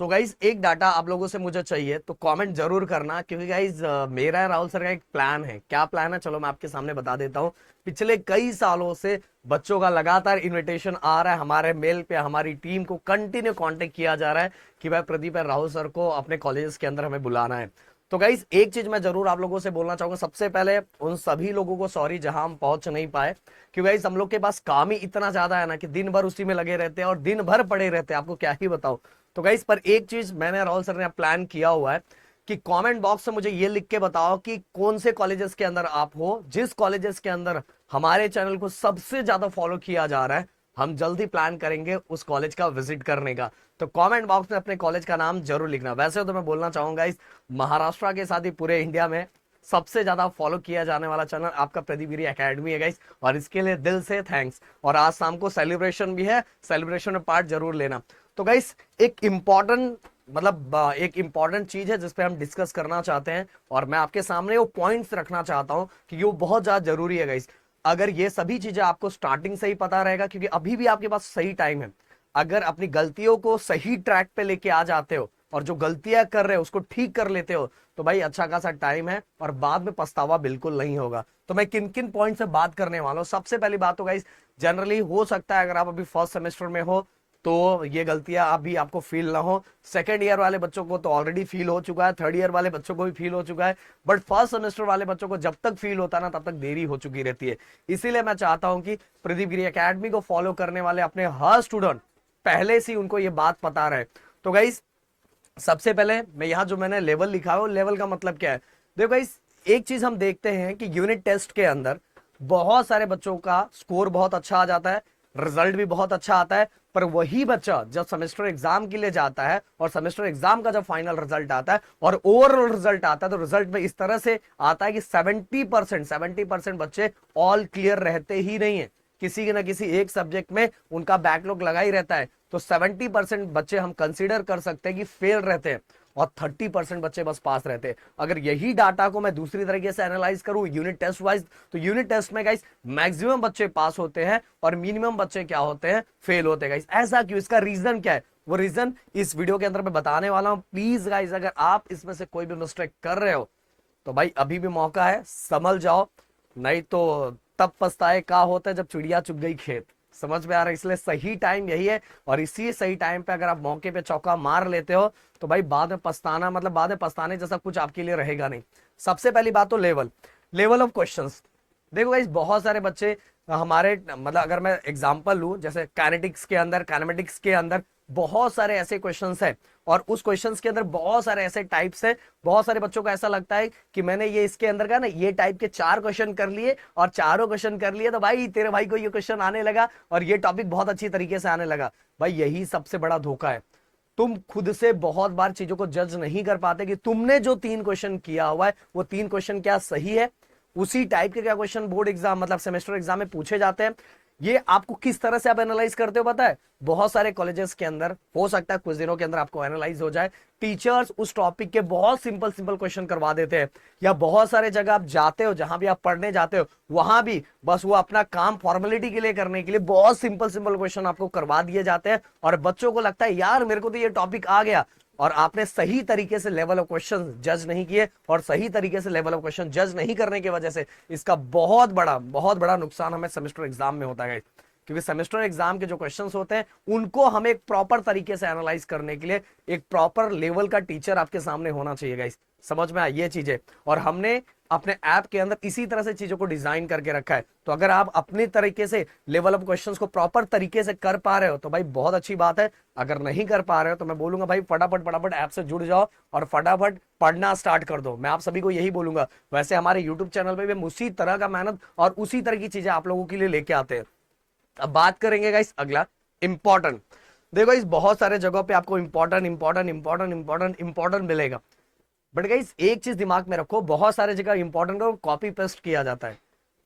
So guys एक data आप लोगों से मुझे चाहिए तो कमेंट जरूर करना, क्योंकि गाइज मेरा राहुल सर का एक प्लान है। क्या प्लान है चलो मैं आपके सामने बता देता हूँ। पिछले कई सालों से बच्चों का लगातार इनविटेशन आ रहा है हमारे मेल पे, हमारी टीम को कंटिन्यू कांटेक्ट किया जा रहा है कि भाई प्रदीप और राहुल सर को अपने कॉलेज के अंदर हमें बुलाना है। तो गाइज एक चीज मैं जरूर आप लोगों से बोलना चाहूंगा। सबसे पहले उन सभी लोगों को सॉरी जहां हम पहुंच नहीं पाए, क्योंकि गाइज हम लोग के पास काम ही इतना ज्यादा है ना कि दिन भर उसी में लगे रहते हैं और दिन भर पड़े रहते हैं, आपको क्या ही बताओ। तो गाइस पर एक चीज मैंने राहुल सर ने प्लान किया हुआ है कि कमेंट बॉक्स में मुझे ये लिख के बताओ कि कौन से कॉलेजेस के अंदर आप हो, जिस कॉलेजेस के अंदर हमारे चैनल को सबसे ज्यादा फॉलो किया जा रहा है। हम जल्दी प्लान करेंगे उस कॉलेज का विजिट करने का। तो कमेंट बॉक्स में अपने कॉलेज का नाम जरूर लिखना। वैसे तो मैं बोलना चाहूंगा इस महाराष्ट्र के साथ ही पूरे इंडिया में सबसे ज्यादा फॉलो किया जाने वाला चैनल आपका प्रदीप गिरी एकेडमी है गाइस, और इसके लिए दिल से थैंक्स। और आज शाम को सेलिब्रेशन भी है, सेलिब्रेशन में पार्ट जरूर लेना। तो गाइस एक इंपॉर्टेंट चीज है जिसपे हम डिस्कस करना चाहते हैं, और मैं आपके सामने वो पॉइंट्स रखना चाहता हूं क्योंकि वो बहुत ज्यादा जरूरी है गाइस। अगर ये सभी चीजें आपको स्टार्टिंग से ही पता रहेगा, क्योंकि अभी भी आपके पास सही टाइम है। अगर अपनी गलतियों को सही ट्रैक पे लेके आ जाते हो और जो गलतियां कर रहे हो उसको ठीक कर लेते हो, तो भाई अच्छा खासा टाइम है और बाद में पछतावा बिल्कुल नहीं होगा। तो मैं किन किन पॉइंट से बात करने वाला हूं। सबसे पहली बात तो गाइस, जनरली हो सकता है अगर आप अभी फर्स्ट सेमेस्टर में हो तो ये गलतियां अभी आपको फील ना हो। सेकंड ईयर वाले बच्चों को तो ऑलरेडी फील हो चुका है, थर्ड ईयर वाले बच्चों को भी फील हो चुका है, बट फर्स्ट सेमेस्टर वाले बच्चों को जब तक फील होता है ना तब तक देरी हो चुकी रहती है। इसीलिए मैं चाहता हूं कि प्रदीप गिरी एकेडमी को फॉलो करने वाले अपने हर स्टूडेंट पहले से उनको ये बात पता रहे। तो गाइस सबसे पहले मैं यहां जो मैंने लेवल लिखा है वो लेवल का मतलब क्या है। देखो गाइस एक चीज हम देखते हैं कि यूनिट टेस्ट के अंदर बहुत सारे बच्चों का स्कोर बहुत अच्छा आ जाता है, रिजल्ट भी बहुत अच्छा आता है, पर वही बच्चा जब सेमेस्टर एग्जाम के लिए जाता है और सेमेस्टर एग्जाम का जब फाइनल रिजल्ट आता है और ओवरऑल रिजल्ट आता है, तो रिजल्ट में इस तरह से आता है कि 70% बच्चे ऑल क्लियर रहते ही नहीं है। किसी न किसी एक सब्जेक्ट में उनका बैकलॉग लगा ही रहता है। तो 70% बच्चे हम कंसीडर कर सकते हैं कि फेल रहते हैं और 30% बच्चे बस पास रहते हैं। अगर यही डाटा को मैं दूसरी तरीके से एनालाइज करूं यूनिट टेस्ट वाइज, तो यूनिट टेस्ट में गाइस मैक्सिमम बच्चे पास होते हैं और मिनिमम बच्चे क्या होते हैं, फेल होते हैं गाइस। ऐसा क्यों, इसका रीजन क्या है, वो रीजन इस वीडियो के अंदर मैं बताने वाला हूं। प्लीज गाइस अगर आप इसमें से कोई भी मिस्टेक कर रहे हो तो भाई अभी भी मौका है, संभल जाओ, नहीं तो तब पछताए का होता है जब चिड़िया चुग गई खेत। समझ में आ रहा है, इसलिए सही टाइम यही है। और इसी सही टाइम पे अगर आप मौके पे चौका मार लेते हो तो भाई बाद में पछताना, मतलब बाद में पछताने जैसा कुछ आपके लिए रहेगा नहीं। सबसे पहली बात तो लेवल ऑफ क्वेश्चंस। देखो गाइस बहुत सारे बच्चे हमारे, मतलब अगर मैं एग्जांपल लूं जैसे काइनेमेटिक्स के अंदर बहुत सारे ऐसे क्वेश्चंस हैं और उस क्वेश्चंस के अंदर बहुत सारे ऐसे टाइप्स हैं। बहुत सारे बच्चों को ऐसा लगता है कि मैंने ये इसके अंदर का ना ये टाइप के 4 क्वेश्चन कर लिए और चारों क्वेश्चन कर लिए तो भाई तेरे भाई को ये क्वेश्चन आने लगा और ये टॉपिक बहुत अच्छी तरीके से आने लगा। भाई यही सबसे बड़ा धोखा है। तुम खुद से बहुत बार चीजों को जज नहीं कर पाते कि तुमने जो 3 क्वेश्चन किया हुआ है वो 3 क्वेश्चन क्या सही है, उसी टाइप के क्या क्वेश्चन बोर्ड एग्जाम मतलब सेमेस्टर एग्जाम में पूछे जाते हैं। ये आपको किस तरह से आप एनालाइज करते हो पता है। बहुत सारे कॉलेजेस के अंदर हो सकता है कुछ दिनों के अंदर आपको एनालाइज हो जाए, टीचर्स उस टॉपिक के बहुत सिंपल सिंपल क्वेश्चन करवा देते हैं। या बहुत सारे जगह आप जाते हो, जहां भी आप पढ़ने जाते हो वहां भी बस वो अपना काम फॉर्मेलिटी के लिए करने के लिए बहुत सिंपल सिंपल क्वेश्चन आपको करवा दिए जाते हैं और बच्चों को लगता है यार मेरे को तो ये टॉपिक आ गया। और आपने सही तरीके से लेवल ऑफ क्वेश्चन जज नहीं किए, और सही तरीके से लेवल ऑफ क्वेश्चन जज नहीं करने की वजह से इसका बहुत बड़ा नुकसान हमें सेमेस्टर एग्जाम में होता है। क्योंकि सेमेस्टर एग्जाम के जो क्वेश्चंस होते हैं उनको हमें एक प्रॉपर तरीके से एनालाइज करने के लिए एक प्रॉपर लेवल का टीचर आपके सामने होना चाहिए गाइस। समझ में आए ये चीजें, और हमने अपने ऐप के अंदर इसी तरह से चीजों को डिजाइन करके रखा है। तो अगर आप अपने तरीके से लेवल ऑफ क्वेश्चंस को प्रॉपर तरीके से कर पा रहे हो तो भाई बहुत अच्छी बात है। अगर नहीं कर पा रहे हो तो मैं बोलूंगा भाई फटाफट ऐप से जुड़ जाओ और फटाफट पढ़ना स्टार्ट कर दो। मैं आप सभी को यही बोलूंगा। वैसे हमारे यूट्यूब चैनल पे भी हम उसी तरह का मेहनत और उसी तरह की चीजें आप लोगों के लिए लेके आते हैं। अब बात करेंगे गाइस अगला इंपॉर्टेंट। देखो इस बहुत सारे जगहों पे आपको इंपॉर्टेंट मिलेगा, बट गाइस एक चीज दिमाग में रखो, बहुत सारे जगह इंपॉर्टेंट को कॉपी पेस्ट किया जाता है।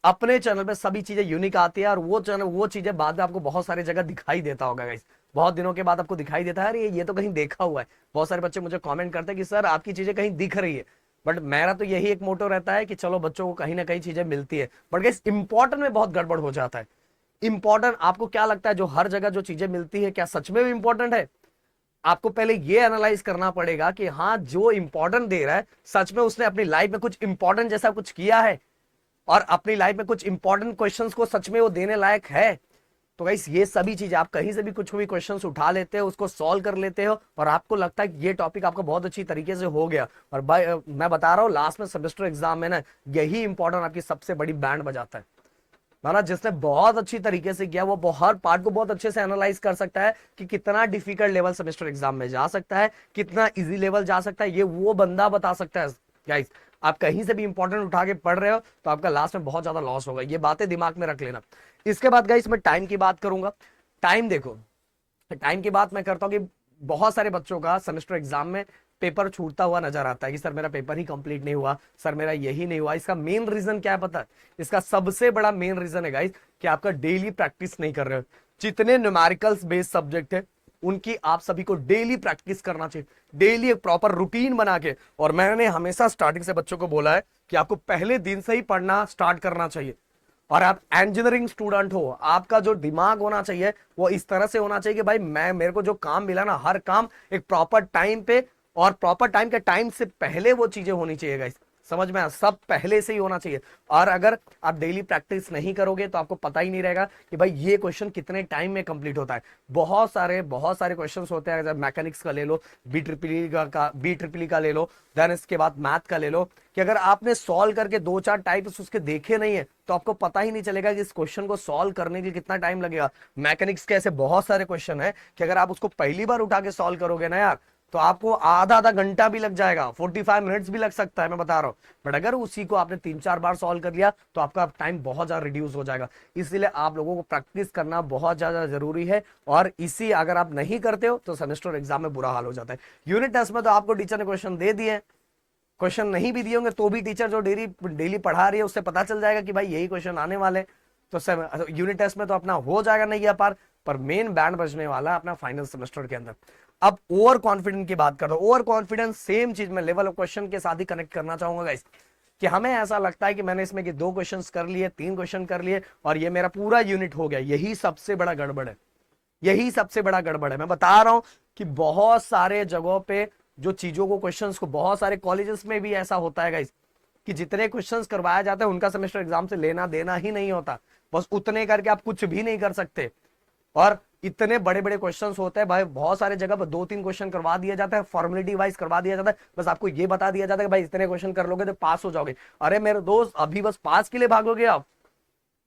अपने चैनल पे सभी चीजें यूनिक आती है और वो चीजें बाद में आपको बहुत सारी जगह दिखाई देता होगा गाइस। बहुत दिनों के बाद आपको दिखाई देता है अरे ये तो कहीं देखा हुआ है। बहुत सारे बच्चे मुझे कमेंट करते हैं कि सर आपकी चीजें कहीं दिख रही है, बट मेरा तो यही एक मोटो रहता है कि चलो बच्चों को कहीं ना कहीं चीजें मिलती है, बट गाइस इंपॉर्टेंट में बहुत गड़बड़ हो जाता है। इंपॉर्टेंट आपको क्या लगता है जो हर जगह जो चीजें मिलती है क्या सच में भी इंपॉर्टेंट है? आपको पहले ये एनालाइज करना पड़ेगा कि हाँ जो इंपॉर्टेंट दे रहा है सच में उसने अपनी लाइफ में कुछ इंपॉर्टेंट जैसा कुछ किया है और अपनी लाइफ में कुछ इंपॉर्टेंट क्वेश्चंस को सच में वो देने लायक है। तो गाइस ये सभी चीजें आप कहीं से भी कुछ भी क्वेश्चंस उठा लेते हो, उसको सॉल्व कर लेते हो और आपको लगता है कि ये टॉपिक आपका बहुत अच्छी तरीके से हो गया। और भाई मैं बता रहा हूँ लास्ट में सेमेस्टर एग्जाम में ना यही इंपॉर्टेंट आपकी सबसे बड़ी बैंड बजाता है। माना जिसने बहुत अच्छी तरीके से किया वो हर पार्ट को बहुत अच्छे से एनालाइज कर सकता है कि कितना डिफिकल्ट लेवल सेमेस्टर एग्जाम में जा सकता है, कितना इजी लेवल जा सकता है, ये वो बंदा बता सकता है। गाइस आप कहीं से भी इंपॉर्टेंट उठा के पढ़ रहे हो तो आपका लास्ट में बहुत ज्यादा लॉस होगा, ये बातें दिमाग में रख लेना। इसके बाद गाइस मैं टाइम की बात करूंगा। टाइम देखो, टाइम की बात मैं करता हूं कि बहुत सारे बच्चों का सेमेस्टर एग्जाम में पेपर छूटता हुआ नजर आता है कि सर मेरा पेपर ही कंप्लीट नहीं हुआ, सर मेरा यही नहीं हुआ। इसका मेन रीजन क्या है पता है? इसका सबसे बड़ा मेन रीजन है गाइस कि आपका डेली प्रैक्टिस नहीं कर रहे हो। जितने न्यूमेरिकल्स बेस्ड सब्जेक्ट है उनकी आप सभी को डेली प्रैक्टिस करना चाहिए, डेली एक प्रॉपर रूटीन बना के। और मैंने हमेशा स्टार्टिंग से बच्चों को बोला है कि आपको पहले दिन से ही पढ़ना स्टार्ट करना चाहिए। और आप इंजीनियरिंग स्टूडेंट हो, आपका जो दिमाग होना चाहिए वो इस तरह से होना चाहिए कि भाई मेरे को जो काम मिला ना, हर काम एक प्रॉपर टाइम पे और प्रॉपर टाइम के टाइम से पहले वो चीजें होनी चाहिए गाइस। समझ में, सब पहले से ही होना चाहिए। और अगर आप डेली प्रैक्टिस नहीं करोगे तो आपको पता ही नहीं रहेगा कि भाई ये क्वेश्चन कितने टाइम में कंप्लीट होता है। बहुत सारे क्वेश्चंस होते हैं। मैकेनिक्स का ले लो, बी ट्रिपल का ले लो, देन इसके बाद मैथ का ले लो, कि अगर आपने सॉल्व करके 2-4 टाइप्स उसके देखे नहीं है तो आपको पता ही नहीं चलेगा कि इस क्वेश्चन को सॉल्व करने के लिए कितना टाइम लगेगा। मैकेनिक्स के ऐसे बहुत सारे क्वेश्चन है कि अगर आप उसको पहली बार उठा के सॉल्व करोगे ना यार तो आपको आधा घंटा भी लग जाएगा, 45 मिनट्स भी लग सकता है, मैं बता रहा हूं। बट अगर उसी को आपने 3-4 बार सॉल्व कर लिया तो आपका टाइम बहुत ज्यादा रिड्यूस हो जाएगा। इसलिए आप लोगों को प्रैक्टिस करना बहुत ज्यादा जरूरी है। और इसी अगर आप नहीं करते हो तो सेमेस्टर एग्जाम में बुरा हाल हो जाता है। यूनिट टेस्ट में तो आपको टीचर ने क्वेश्चन दे दिए, क्वेश्चन नहीं भी दिए होंगे तो भी टीचर जो डेली पढ़ा रही है उससे पता चल जाएगा कि भाई यही क्वेश्चन आने वाले। तो यूनिट टेस्ट में तो अपना हो जाएगा नहीं पार, पर मेन बैंड बजने वाला है अपना फाइनल सेमेस्टर के अंदर। अब ओवर कॉन्फिडेंस की बात कर रहा हूं। ओवर कॉन्फिडेंस सेम चीज में लेवल ऑफ क्वेश्चन के साथ ही कनेक्ट करना चाहूंगा गाइस, कि हमें ऐसा लगता है कि मैंने इसमें 2 क्वेश्चंस कर लिए, 3 क्वेश्चन कर लिए और ये मेरा पूरा यूनिट हो गया। यही सबसे बड़ा गड़बड़ है, यही सबसे बड़ा गड़बड़ है। मैं बता रहा हूं कि बहुत सारे जगहों पे जो चीजों को, क्वेश्चंस को, बहुत सारे कॉलेजेस में भी ऐसा होता है गाइस कि जितने क्वेश्चंस करवाया जाता है उनका सेमेस्टर एग्जाम से लेना देना ही नहीं होता। बस उतने करके आप कुछ भी नहीं कर सकते। और इतने बड़े बड़े क्वेश्चंस होते हैं भाई, बहुत सारे जगह पर 2-3 क्वेश्चन करवा दिया जाता है, फॉर्मेलिटी वाइज करवा दिया जाता है। बस आपको ये बता दिया जाता है कि भाई इतने क्वेश्चन कर लोगे तो पास हो जाओगे। अरे मेरे दोस्त, अभी बस पास के लिए भागोगे आप?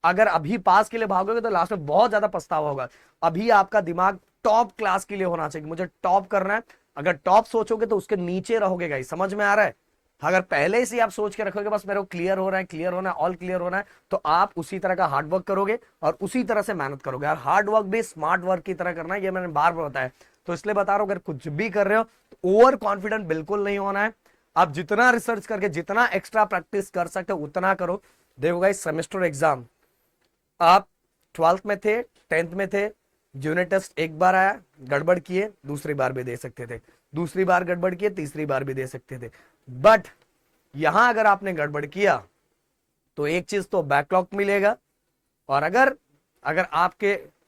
अगर अभी पास के लिए भागोगे तो लास्ट में बहुत ज्यादा पछतावा होगा। अभी आपका दिमाग टॉप क्लास के लिए होना चाहिए, मुझे टॉप करना है। अगर टॉप सोचोगे तो उसके नीचे रहोगे गाइस, समझ में आ रहा है? अगर पहले से आप सोच के रखोगे बस मेरे को क्लियर हो रहा है, क्लियर होना है, ऑल क्लियर होना है, तो आप उसी तरह का हार्ड वर्क करोगे और उसी तरह से मेहनत करोगे। और हार्ड वर्क भी स्मार्ट वर्क की तरह करना है, ये मैंने बार बार बताया। तो इसलिए बता रहा हूं, अगर कुछ भी कर रहे हो तो ओवर कॉन्फिडेंट बिल्कुल नहीं होना है। आप जितना रिसर्च करके जितना एक्स्ट्रा प्रैक्टिस कर सकते हो उतना करो। देखो गाइस, सेमेस्टर एग्जाम आप 12th में थे, 10th में थे, यूनिट टेस्ट एक बार आया, गड़बड़ किए, दूसरी बार भी दे सकते थे, दूसरी बार गड़बड़ किए, तीसरी बार भी दे सकते थे। बट यहां अगर आपने गड़बड़ किया तो एक चीज तो बैकलॉग मिलेगा। और अगर अगर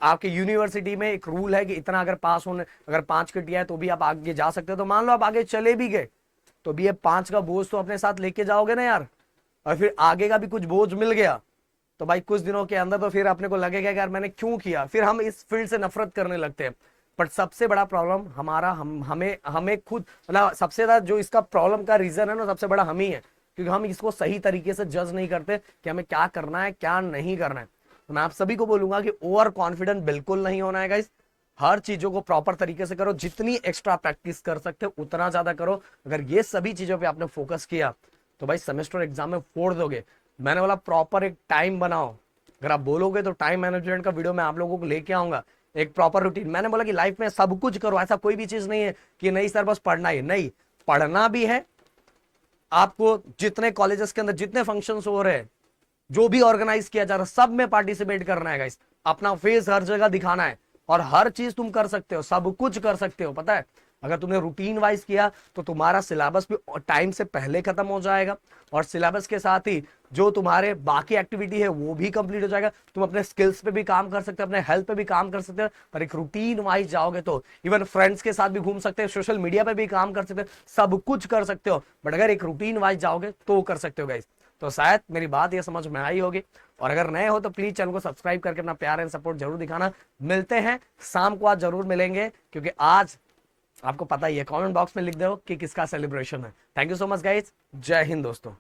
आपके यूनिवर्सिटी में एक रूल है कि इतना अगर पास होने, अगर 5 कटिया है तो भी आप आगे जा सकते हो, तो मान लो आप आगे चले भी गए तो भी ये 5 का बोझ तो अपने साथ लेके जाओगे ना यार। और फिर आगे का भी कुछ बोझ मिल गया तो भाई कुछ दिनों के अंदर तो फिर अपने को लगेगा कि यार मैंने क्यों किया, फिर हम इस फील्ड से नफरत करने लगते हैं। बट सबसे बड़ा प्रॉब्लम हमारा, हमें खुद, मतलब सबसे ज्यादा जो इसका प्रॉब्लम का रीजन है ना, सबसे बड़ा हम ही है, क्योंकि हम इसको सही तरीके से जज नहीं करते कि हमें क्या करना है क्या नहीं करना है। तो मैं आप सभी को बोलूंगा कि ओवर कॉन्फिडेंट बिल्कुल नहीं होना है गाइस। हर चीजों को प्रॉपर तरीके से करो, जितनी एक्स्ट्रा प्रैक्टिस कर सकते हो उतना ज्यादा करो। अगर ये सभी चीजों पे आपने फोकस किया तो भाई सेमेस्टर एग्जाम में फोड़ दोगे। मैंने बोला प्रॉपर एक टाइम बनाओ, अगर आप बोलोगे तो टाइम मैनेजमेंट का वीडियो मैं आप लोगों को लेके आऊंगा, एक प्रॉपर रूटीन। मैंने बोला कि लाइफ में सब कुछ करो, ऐसा कोई भी चीज नहीं है कि नहीं सर बस पढ़ना ही, नहीं, पढ़ना भी है आपको। जितने कॉलेजेस के अंदर जितने फंक्शंस हो रहे हैं, जो भी ऑर्गेनाइज किया जा रहा है, सब में पार्टिसिपेट करना है गाइस। अपना फेस हर जगह दिखाना है और हर चीज तुम कर सकते हो, सब कुछ कर सकते हो, पता है। अगर तुमने रूटीन वाइज किया तो तुम्हारा सिलेबस भी टाइम से पहले खत्म हो जाएगा, और सिलेबस के साथ ही जो तुम्हारे बाकी एक्टिविटी है वो भी कंप्लीट हो जाएगा। तुम अपने स्किल्स पे भी काम कर सकते हो, अपने हेल्थ पे भी काम कर सकते हो। पर एक रूटीन वाइज जाओगे तो इवन फ्रेंड्स के साथ भी घूम सकते हो, सोशल मीडिया पे भी काम कर सकते हो, सब कुछ कर सकते हो। बट अगर एक रूटीन वाइज जाओगे तो कर सकते हो गाइस। तो शायद मेरी बात ये समझ में आई होगी, और अगर नए हो तो प्लीज चैनल को सब्सक्राइब करके अपना प्यार एंड सपोर्ट जरूर दिखाना। मिलते हैं शाम को, आज जरूर मिलेंगे, क्योंकि आज आपको पता ही है, कमेंट बॉक्स में लिख दो कि किसका सेलिब्रेशन है। Thank you so much guys, जय हिंद दोस्तों।